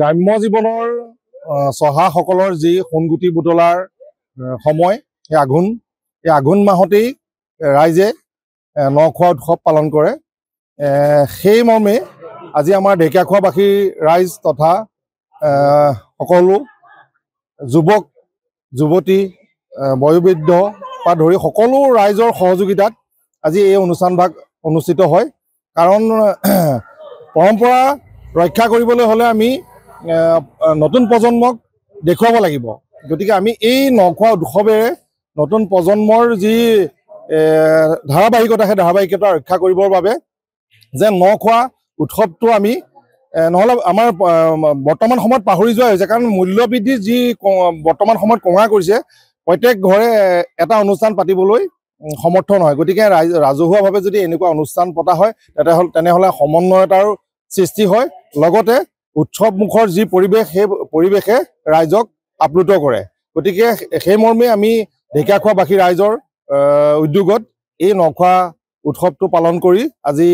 গ্ৰাম্য জীৱনৰ চহাসকলৰ যি সোণগুটি বুটলাৰ সময় এই আঘোণ মাহতেই ৰাইজে নখোৱা উৎসৱ পালন কৰে। সেই মৰ্মে আজি আমাৰ ঢেকীয়াখোৱাবাসী ৰাইজ তথা সকলো যুৱক যুৱতী বয়োবৃদ্ধ পৰা ধৰি সকলো ৰাইজৰ সহযোগিতাত আজি এই অনুষ্ঠানভাগ অনুষ্ঠিত হয়। কাৰণ পৰম্পৰা ৰক্ষা কৰিবলৈ হ'লে আমি নতুন প্ৰজন্মক দেখুৱাব লাগিব। গতিকে আমি এই নখোৱা উৎসৱেৰে নতুন প্ৰজন্মৰ যি ধাৰাবাহিকতা সেই ধাৰাবাহিকতা ৰক্ষা কৰিবৰ বাবে যে নখোৱা উৎসৱটো আমি নহ'লে আমাৰ বৰ্তমান সময়ত পাহৰি যোৱা হৈছে। কাৰণ মূল্যবৃদ্ধি যি বৰ্তমান সময়ত কমা কৰিছে, প্ৰত্যেক ঘৰে এটা অনুষ্ঠান পাতিবলৈ সমৰ্থ নহয়। গতিকে ৰাজহুৱাভাৱে যদি এনেকুৱা অনুষ্ঠান পতা হয় তেনেহ'লে সমন্বয়তাৰ সৃষ্টি হয়, লগতে উৎসৱমুখৰ যি পৰিৱেশ সেই পৰিৱেশে ৰাইজক আপ্লুত কৰে। গতিকে সেই মৰ্মে আমি ঢেকীয়াখোৱাবাসী ৰাইজৰ উদ্যোগত এই নখোৱা উৎসৱটো পালন কৰি আজি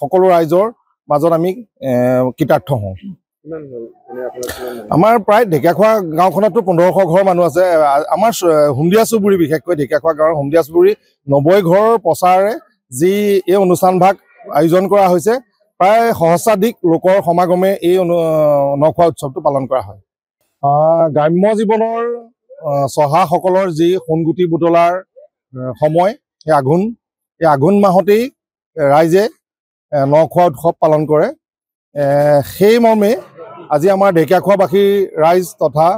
সকলো ৰাইজৰ মাজত আমি কৃতাৰ্থ হওঁ। আমাৰ প্ৰায় ঢেকীয়াখোৱা গাঁওখনতো 1500 ঘৰ মানুহ আছে। আমাৰ হুমদিয়া চুবুৰী, বিশেষকৈ ঢেকীয়াখোৱা গাঁৱৰ হুমদিয়া চুবুৰী 90 ঘৰৰ প্ৰচাৰে যি এই অনুষ্ঠানভাগ আয়োজন কৰা হৈছে, প্ৰায় সহস্ৰাধিক লোকৰ সমাগমে এই নখোৱা উৎসৱটো পালন কৰা হয়। গ্ৰাম্য জীৱনৰ চহাসকলৰ যি সোণগুটি বুটলাৰ সময় এই আঘোণ মাহতেই ৰাইজে নখোৱা উৎসৱ পালন কৰে। সেই মৰ্মে আজি আমাৰ ঢেকীয়াখোৱাবাসী ৰাইজ তথা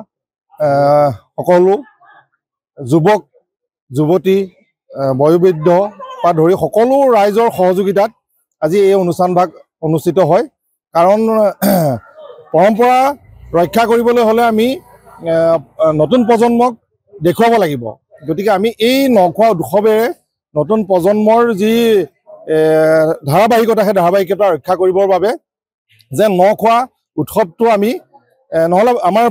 সকলো যুৱক যুৱতী বয়োবৃদ্ধ পৰা ধৰি সকলো ৰাইজৰ সহযোগিতাত আজি এই অনুষ্ঠানভাগ অনুষ্ঠিত হয়। কাৰণ পৰম্পৰা ৰক্ষা কৰিবলৈ হ'লে আমি নতুন প্ৰজন্মক দেখুৱাব লাগিব। গতিকে আমি এই নখোৱা উৎসৱেৰে নতুন প্ৰজন্মৰ যি ধাৰাবাহিকতা সেই ধাৰাবাহিকতা ৰক্ষা কৰিবৰ বাবে যে নখোৱা উৎসৱটো আমি নহ'লে আমাৰ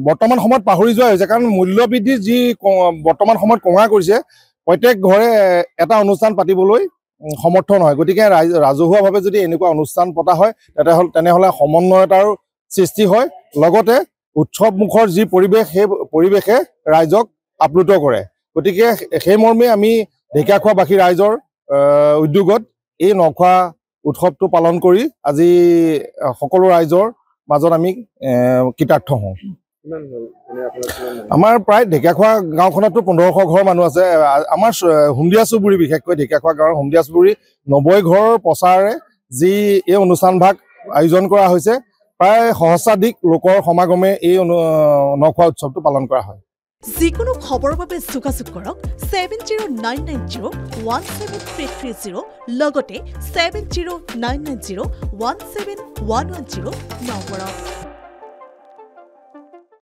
বৰ্তমান সময়ত পাহৰি যোৱা হৈছে। কাৰণ মূল্যবৃদ্ধি যি বৰ্তমান সময়ত কমা কৰিছে, প্ৰত্যেক ঘৰে এটা অনুষ্ঠান পাতিবলৈ সমৰ্থ নহয়। গতিকে ৰাজহুৱাভাৱে যদি এনেকুৱা অনুষ্ঠান পতা হয় তেনেহ'লে সমন্বয়তাৰ সৃষ্টি হয়, লগতে উৎসৱমুখৰ যি পৰিৱেশ সেই পৰিৱেশে ৰাইজক আপ্লুত কৰে। গতিকে সেই মৰ্মে আমি ঢেকীয়াখোৱাবাসী ৰাইজৰ উদ্যোগত এই নখোৱা উৎসৱটো পালন কৰি আজি সকলো ৰাইজৰ মাজত আমি কৃতাৰ্থ হওঁ। আমাৰ প্ৰায় ঢেকীয়াখোৱা গাঁওখনতো 1500 ঘৰ মানুহ আছে। আমাৰ হুমদিয়া চুবুৰী, বিশেষকৈ ঢেকীয়াখোৱা গাঁৱৰ হুমদিয়া চুবুৰী 90 ঘৰৰ প্ৰচাৰে যি এই অনুষ্ঠানভাগ আয়োজন কৰা হৈছে, প্ৰায় সহস্ৰাধিক লোকৰ সমাগমে এই নখোৱা উৎসৱটো পালন কৰা হয়। যিকোনো খবৰৰ বাবে যোগাযোগ কৰক 7099017330 লগতে 7099017110 নম্বৰত।